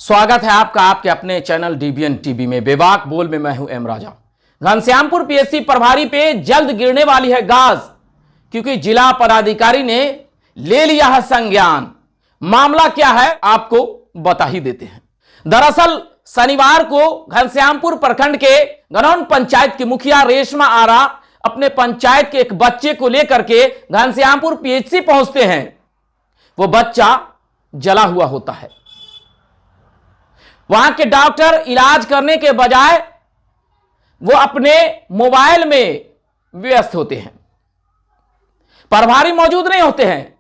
स्वागत है आपका आपके अपने चैनल डीबीएन टीवी में। बेबाक बोल में मैं हूं एम राजा। घनश्यामपुर पीएससी प्रभारी पे जल्द गिरने वाली है गाज, क्योंकि जिला पदाधिकारी ने ले लिया है संज्ञान। मामला क्या है आपको बता ही देते हैं। दरअसल शनिवार को घनश्यामपुर प्रखंड के गनौन पंचायत की मुखिया रेशमा आरा अपने पंचायत के एक बच्चे को लेकर के घनश्यामपुर पीएचसी पहुंचते हैं। वो बच्चा जला हुआ होता है। वहां के डॉक्टर इलाज करने के बजाय वो अपने मोबाइल में व्यस्त होते हैं। प्रभारी मौजूद नहीं होते हैं।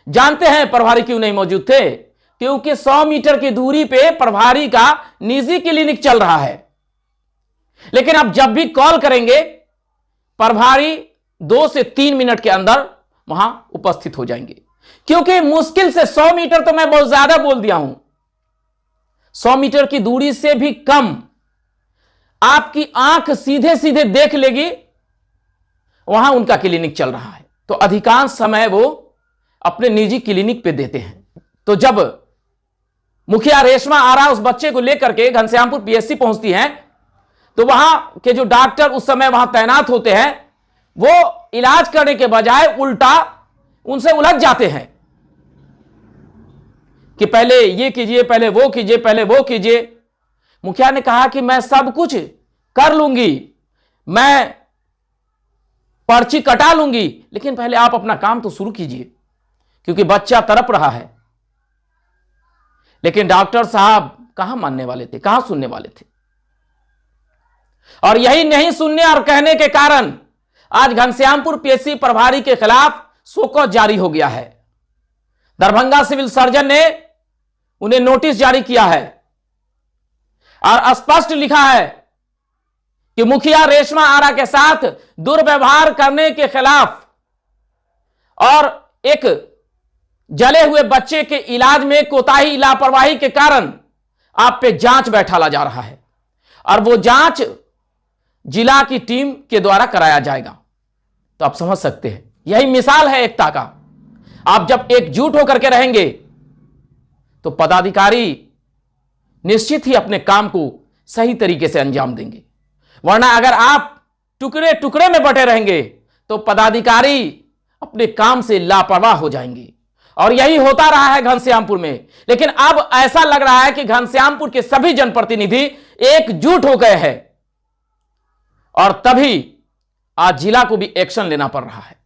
जानते हैं प्रभारी क्यों नहीं मौजूद थे? क्योंकि 100 मीटर की दूरी पे प्रभारी का निजी क्लिनिक चल रहा है। लेकिन अब जब भी कॉल करेंगे प्रभारी 2 से 3 मिनट के अंदर वहां उपस्थित हो जाएंगे, क्योंकि मुश्किल से 100 मीटर तो मैं बहुत ज्यादा बोल दिया हूं। 100 मीटर की दूरी से भी कम आपकी आंख सीधे सीधे देख लेगी, वहां उनका क्लिनिक चल रहा है। तो अधिकांश समय वो अपने निजी क्लिनिक पे देते हैं। तो जब मुखिया रेशमा आरा उस बच्चे को लेकर के घनश्यामपुर पीएचसी पहुंचती हैं, तो वहां के जो डॉक्टर उस समय वहां तैनात होते हैं, वो इलाज करने के बजाय उल्टा उनसे उलझ जाते हैं कि पहले ये कीजिए, पहले वो कीजिए, पहले वो कीजिए। मुखिया ने कहा कि मैं सब कुछ कर लूंगी, मैं पर्ची कटा लूंगी, लेकिन पहले आप अपना काम तो शुरू कीजिए, क्योंकि बच्चा तड़प रहा है। लेकिन डॉक्टर साहब कहां मानने वाले थे, कहां सुनने वाले थे। और यही नहीं सुनने और कहने के कारण आज घनश्यामपुर पीएचसी प्रभारी के खिलाफ शोकॉज जारी हो गया है। दरभंगा सिविल सर्जन ने उन्हें नोटिस जारी किया है और स्पष्ट लिखा है कि मुखिया रेशमा आरा के साथ दुर्व्यवहार करने के खिलाफ और एक जले हुए बच्चे के इलाज में कोताही लापरवाही के कारण आप पे जांच बैठाला जा रहा है, और वो जांच जिला की टीम के द्वारा कराया जाएगा। तो आप समझ सकते हैं, यही मिसाल है एकता का। आप जब एकजुट होकर के रहेंगे तो पदाधिकारी निश्चित ही अपने काम को सही तरीके से अंजाम देंगे। वरना अगर आप टुकड़े टुकड़े में बटे रहेंगे तो पदाधिकारी अपने काम से लापरवाह हो जाएंगे। और यही होता रहा है घनश्यामपुर में। लेकिन अब ऐसा लग रहा है कि घनश्यामपुर के सभी जनप्रतिनिधि एकजुट हो गए हैं, और तभी आज जिला को भी एक्शन लेना पड़ रहा है।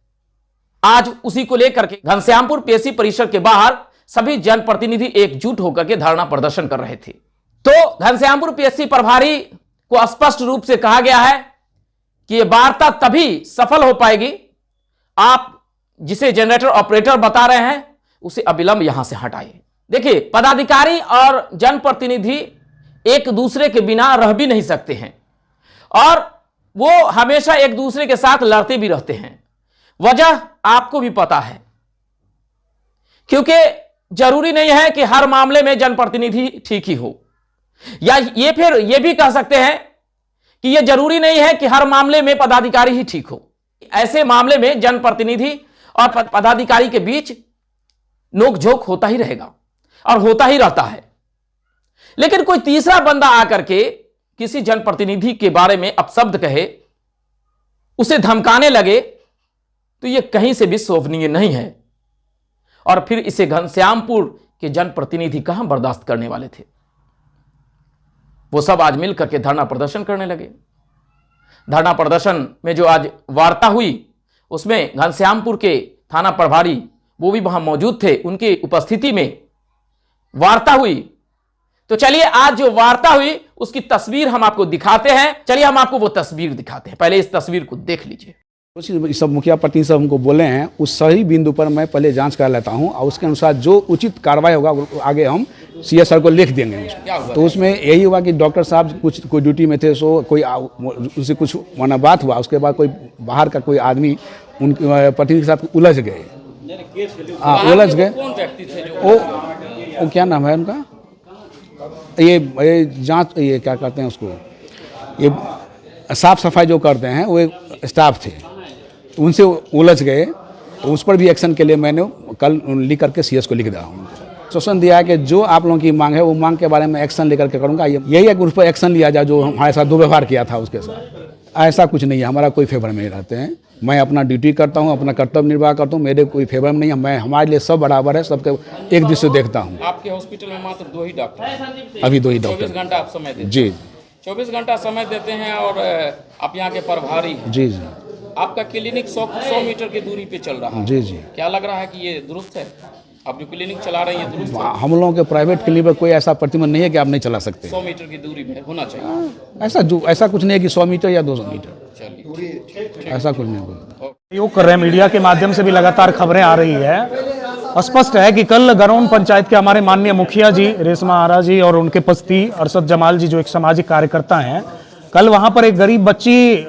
आज उसी को लेकर के घनश्यामपुर पीएचसी परिसर के बाहर सभी जनप्रतिनिधि एकजुट होकर के धरना प्रदर्शन कर रहे थे। तो घनश्यामपुर पीएचसी प्रभारी को स्पष्ट रूप से कहा गया है कि यह वार्ता तभी सफल हो पाएगी, आप जिसे जनरेटर ऑपरेटर बता रहे हैं उसे अविलंब यहां से हटाइए। देखिए, पदाधिकारी और जनप्रतिनिधि एक दूसरे के बिना रह भी नहीं सकते हैं, और वो हमेशा एक दूसरे के साथ लड़ते भी रहते हैं। वजह आपको भी पता है, क्योंकि जरूरी नहीं है कि हर मामले में जनप्रतिनिधि ठीक ही हो, या ये भी कह सकते हैं कि यह जरूरी नहीं है कि हर मामले में पदाधिकारी ही ठीक हो। ऐसे मामले में जनप्रतिनिधि और पदाधिकारी के बीच नोकझोंक होता ही रहेगा और होता ही रहता है। लेकिन कोई तीसरा बंदा आकर के किसी जनप्रतिनिधि के बारे में अपशब्द कहे, उसे धमकाने लगे, तो यह कहीं से भी शोभनीय नहीं है। और फिर इसे घनश्यामपुर के जनप्रतिनिधि कहां बर्दाश्त करने वाले थे। वो सब आज मिलकर के धरना प्रदर्शन करने लगे। धरना प्रदर्शन में जो आज वार्ता हुई, उसमें घनश्यामपुर के थाना प्रभारी वो भी वहां मौजूद थे, उनकी उपस्थिति में वार्ता हुई। तो चलिए, आज जो वार्ता हुई उसकी तस्वीर हम आपको दिखाते हैं। चलिए हम आपको वो तस्वीर दिखाते हैं। पहले इस तस्वीर को देख लीजिए। सब मुखिया प्रतिनिधि सब हमको बोले हैं, उस सही बिंदु पर मैं पहले जांच कर लेता हूं, और उसके अनुसार जो उचित कार्रवाई होगा आगे हम सीएस सर को लिख देंगे। तो उसमें यही हुआ कि डॉक्टर साहब कोई ड्यूटी में थे, सो कोई उससे कुछ माना बात हुआ, उसके बाद कोई बाहर का कोई आदमी उनके प्रतिनिधि के साथ उलझ गए। उलझ गए। वो क्या नाम है उनका, ये जांच, ये क्या कहते हैं उसको, ये साफ सफाई जो करते हैं, वो एक स्टाफ थे, उनसे उलझ गए। तो उस पर भी एक्शन के लिए मैंने कल लिख करके सीएस को लिख दिया हूँ। आश्वासन दिया है कि जो आप लोगों की मांग है वो मांग के बारे में एक्शन लेकर के करूँगा। यही है कि उस पर एक्शन लिया जाए जो हमारे साथ दुर्व्यवहार किया था उसके साथ। ऐसा कुछ नहीं है, हमारा कोई फेवर में नहीं रहते हैं। मैं अपना ड्यूटी करता हूं, अपना कर्तव्य निर्वाह करता हूं, मेरे कोई फेवर में नहीं है। मैं हमारे लिए सब बराबर है, सबके एक दृष्टि से देखता हूं। आपके हॉस्पिटल में मात्र 2 ही डॉक्टर हैं? अभी 2 ही डॉक्टर। 24 घंटा आप समय देते हैं? जी 24 घंटा समय देते हैं और आप यहाँ के प्रभारी हैं। जी जी। आपका क्लिनिक 100 मीटर की दूरी पे चल रहा है। जी जी। क्या लग रहा है कि ये दुरुस्त है? आप जो क्लिनिक चला रहे हैं दुरुस्त है? हम लोगों के प्राइवेट क्लिनिक पर कोई ऐसा प्रतिबंध नहीं है कि आप नहीं चला सकते। 100 मीटर की दूरी में होना चाहिए। ऐसा कुछ नहीं है कि 100 मीटर या 200 मीटर, चलिए ऐसा कुछ नहीं। योग कर रहे हैं, मीडिया के माध्यम से भी लगातार खबरें आ रही है। स्पष्ट है कि कल गरौन पंचायत के हमारे माननीय मुखिया जी रेशमा आरा जी और उनके पति अरशद जमाल जी जो एक सामाजिक कार्यकर्ता हैं, कल वहां पर एक गरीब बच्ची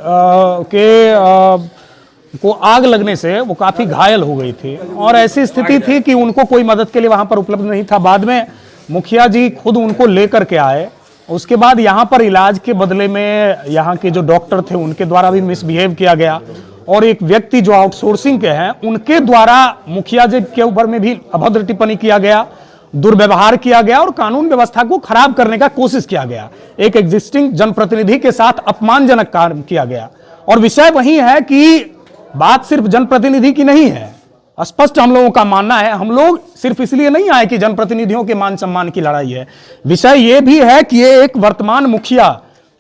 को आग लगने से वो काफी घायल हो गई थी और ऐसी स्थिति थी कि उनको कोई मदद के लिए वहां पर उपलब्ध नहीं था। बाद में मुखिया जी खुद उनको लेकर के आए। उसके बाद यहाँ पर इलाज के बदले में यहाँ के जो डॉक्टर थे उनके द्वारा भी मिसबिहेव किया गया और एक व्यक्ति जो आउटसोर्सिंग के हैं उनके द्वारा मुखिया जी के ऊपर में भी अभद्र टिप्पणी किया गया, दुर्व्यवहार किया गया और कानून व्यवस्था को खराब करने का कोशिश किया गया। एक एग्जिस्टिंग जनप्रतिनिधि के साथ अपमानजनक कार्य किया गया और विषय वही है कि बात सिर्फ जनप्रतिनिधि की नहीं है। स्पष्ट हम लोगों का मानना है, हम लोग सिर्फ इसलिए नहीं आए कि जनप्रतिनिधियों के मान सम्मान की लड़ाई है। विषय यह भी है कि ये एक वर्तमान मुखिया,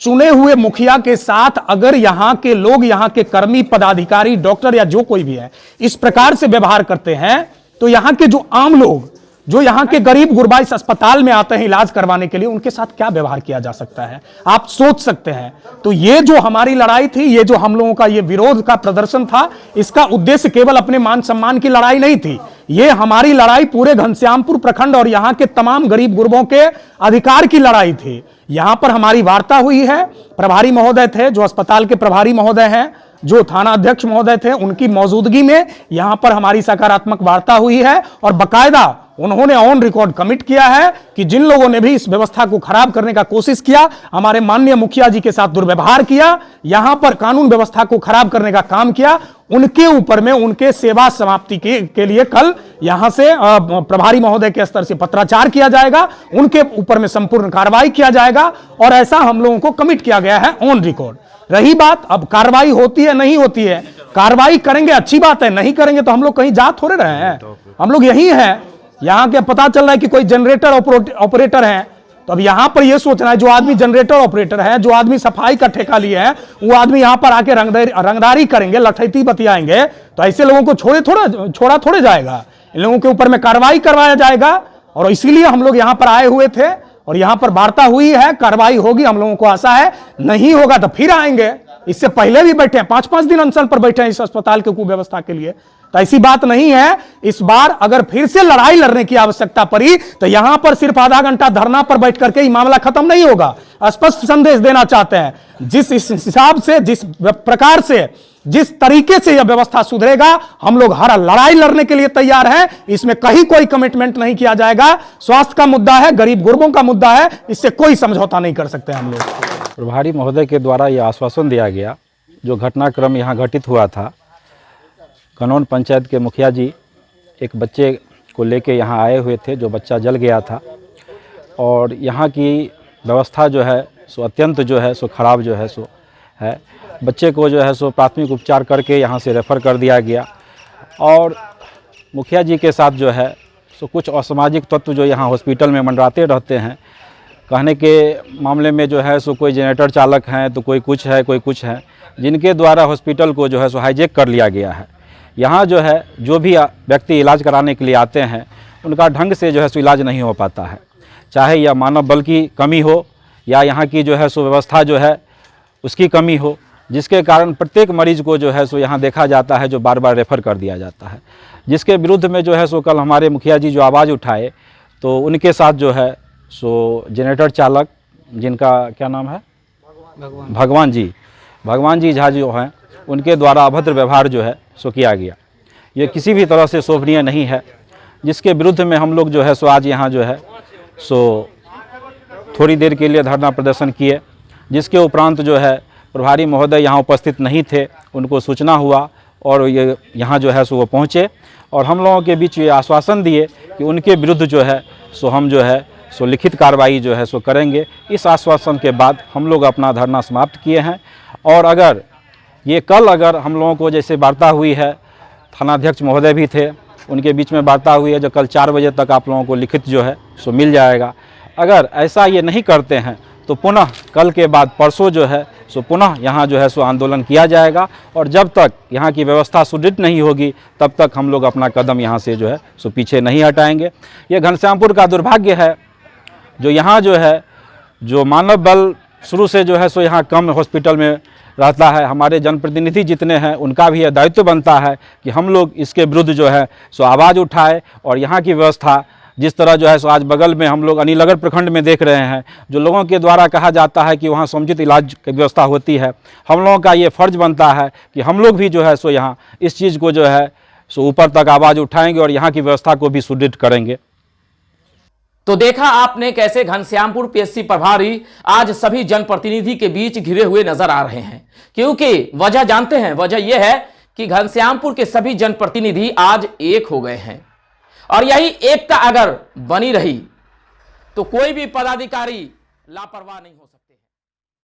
चुने हुए मुखिया के साथ अगर यहाँ के लोग, यहाँ के कर्मी, पदाधिकारी, डॉक्टर या जो कोई भी है इस प्रकार से व्यवहार करते हैं तो यहाँ के जो आम लोग, जो यहाँ के गरीब गुरबा इस अस्पताल में आते हैं इलाज करवाने के लिए, उनके साथ क्या व्यवहार किया जा सकता है आप सोच सकते हैं। तो ये जो हमारी लड़ाई थी, ये जो हम लोगों का ये विरोध का प्रदर्शन था, इसका उद्देश्य केवल अपने मान सम्मान की लड़ाई नहीं थी। ये हमारी लड़ाई पूरे घनश्यामपुर प्रखंड और यहाँ के तमाम गरीब गुरबों के अधिकार की लड़ाई थी। यहाँ पर हमारी वार्ता हुई है, प्रभारी महोदय थे जो अस्पताल के प्रभारी महोदय हैं, जो थाना अध्यक्ष महोदय थे, उनकी मौजूदगी में यहां पर हमारी सकारात्मक वार्ता हुई है और बकायदा उन्होंने ऑन रिकॉर्ड कमिट किया है कि जिन लोगों ने भी इस व्यवस्था को खराब करने का कोशिश किया, हमारे माननीय मुखिया जी के साथ दुर्व्यवहार किया, यहां पर कानून व्यवस्था को खराब करने का काम किया, उनके ऊपर में उनके सेवा समाप्ति के लिए कल यहां से प्रभारी महोदय के स्तर से पत्राचार किया जाएगा, उनके ऊपर में संपूर्ण कार्रवाई किया जाएगा और ऐसा हम लोगों को कमिट किया गया है ऑन रिकॉर्ड। रही बात अब कार्रवाई होती है नहीं होती है, कार्रवाई करेंगे अच्छी बात है, नहीं करेंगे तो हम लोग कहीं जा थोड़े रहे हैं, हम लोग यही हैं। यहां के पता चल रहा है कि कोई जनरेटर ऑपरेटर है, तो अब यहां पर यह सोचना है जो आदमी जनरेटर ऑपरेटर है, जो आदमी सफाई का ठेका लिए है, वो आदमी यहां पर आके रंगदारी करेंगे, लठैती बतियाएंगे, तो ऐसे लोगों को छोड़ा थोड़े जाएगा, इन लोगों के ऊपर में कार्रवाई करवाया जाएगा। और इसीलिए हम लोग यहां पर आए हुए थे और यहां पर वार्ता हुई है, कार्रवाई होगी, हम लोगों को आशा है, नहीं होगा तो फिर आएंगे। इससे पहले भी बैठे हैं, 5-5 दिन अनशन पर बैठे हैं इस अस्पताल के कुव्यवस्था के लिए, तो ऐसी बात नहीं है। इस बार अगर फिर से लड़ाई लड़ने की आवश्यकता पड़ी तो यहां पर सिर्फ आधा घंटा धरना पर बैठ करके ही मामला खत्म नहीं होगा। स्पष्ट संदेश देना चाहते हैं, जिस हिसाब से, जिस प्रकार से, जिस तरीके से यह व्यवस्था सुधरेगा, हम लोग हर लड़ाई लड़ने के लिए तैयार हैं। इसमें कहीं कोई कमिटमेंट नहीं किया जाएगा। स्वास्थ्य का मुद्दा है, गरीब गुरबों का मुद्दा है, इससे कोई समझौता नहीं कर सकते हम लोग। प्रभारी महोदय के द्वारा यह आश्वासन दिया गया, जो घटनाक्रम यहाँ घटित हुआ था, गरौन पंचायत के मुखिया जी एक बच्चे को लेके यहाँ आए हुए थे, जो बच्चा जल गया था और यहाँ की व्यवस्था जो है सो अत्यंत जो है सो खराब जो है सो है। बच्चे को जो है सो प्राथमिक उपचार करके यहाँ से रेफ़र कर दिया गया और मुखिया जी के साथ जो है सो कुछ असामाजिक तत्व जो यहाँ हॉस्पिटल में मंडराते रहते हैं, कहने के मामले में जो है सो कोई जनरेटर चालक हैं तो कोई कुछ है, कोई कुछ है, जिनके द्वारा हॉस्पिटल को जो है सो हाईजैक कर लिया गया है। यहाँ जो है जो भी व्यक्ति इलाज कराने के लिए आते हैं उनका ढंग से जो है सो इलाज नहीं हो पाता है, चाहे यह मानव बल की कमी हो या यहाँ की जो है सो व्यवस्था जो है उसकी कमी हो, जिसके कारण प्रत्येक मरीज को जो है सो यहाँ देखा जाता है जो बार बार रेफ़र कर दिया जाता है। जिसके विरुद्ध में जो है सो कल हमारे मुखिया जी जो आवाज़ उठाए तो उनके साथ जो है सो जनरेटर चालक, जिनका क्या नाम है, भगवान जी झा जो हैं, उनके द्वारा अभद्र व्यवहार जो है सो किया गया। ये किसी भी तरह से शोभनीय नहीं है, जिसके विरुद्ध में हम लोग जो है सो आज यहाँ जो है सो थोड़ी देर के लिए धरना प्रदर्शन किए, जिसके उपरांत जो है प्रभारी महोदय यहाँ उपस्थित नहीं थे, उनको सूचना हुआ और ये यहाँ जो है सो वो पहुँचे और हम लोगों के बीच ये आश्वासन दिए कि उनके विरुद्ध जो है सो हम जो है सो लिखित कार्रवाई जो है सो करेंगे। इस आश्वासन के बाद हम लोग अपना धरना समाप्त किए हैं। और अगर ये कल अगर हम लोगों को जैसे वार्ता हुई है, थानाध्यक्ष महोदय भी थे, उनके बीच में वार्ता हुई है जो कल 4 बजे तक आप लोगों को लिखित जो है सो मिल जाएगा। अगर ऐसा ये नहीं करते हैं तो पुनः कल के बाद परसों जो है सो पुनः यहाँ जो है सो आंदोलन किया जाएगा और जब तक यहाँ की व्यवस्था सुदृढ़ नहीं होगी तब तक हम लोग अपना कदम यहाँ से जो है सो पीछे नहीं हटाएंगे। ये घनश्यामपुर का दुर्भाग्य है जो यहाँ जो है जो मानव बल शुरू से जो है सो यहाँ कम हॉस्पिटल में रहता है। हमारे जनप्रतिनिधि जितने हैं उनका भी यह दायित्व बनता है कि हम लोग इसके विरुद्ध जो है सो आवाज़ उठाए और यहाँ की व्यवस्था जिस तरह जो है सो आज बगल में हम लोग अनिलनगर प्रखंड में देख रहे हैं, जो लोगों के द्वारा कहा जाता है कि वहाँ समुचित इलाज की व्यवस्था होती है, हम लोगों का ये फ़र्ज़ बनता है कि हम लोग भी जो है सो यहाँ इस चीज़ को जो है सो ऊपर तक आवाज़ उठाएंगे और यहाँ की व्यवस्था को भी सुदृढ़ करेंगे। तो देखा आपने कैसे घनश्यामपुर पीएससी प्रभारी आज सभी जनप्रतिनिधि के बीच घिरे हुए नजर आ रहे हैं, क्योंकि वजह जानते हैं, वजह यह है कि घनश्यामपुर के सभी जनप्रतिनिधि आज एक हो गए हैं और यही एकता अगर बनी रही तो कोई भी पदाधिकारी लापरवाह नहीं हो सकता।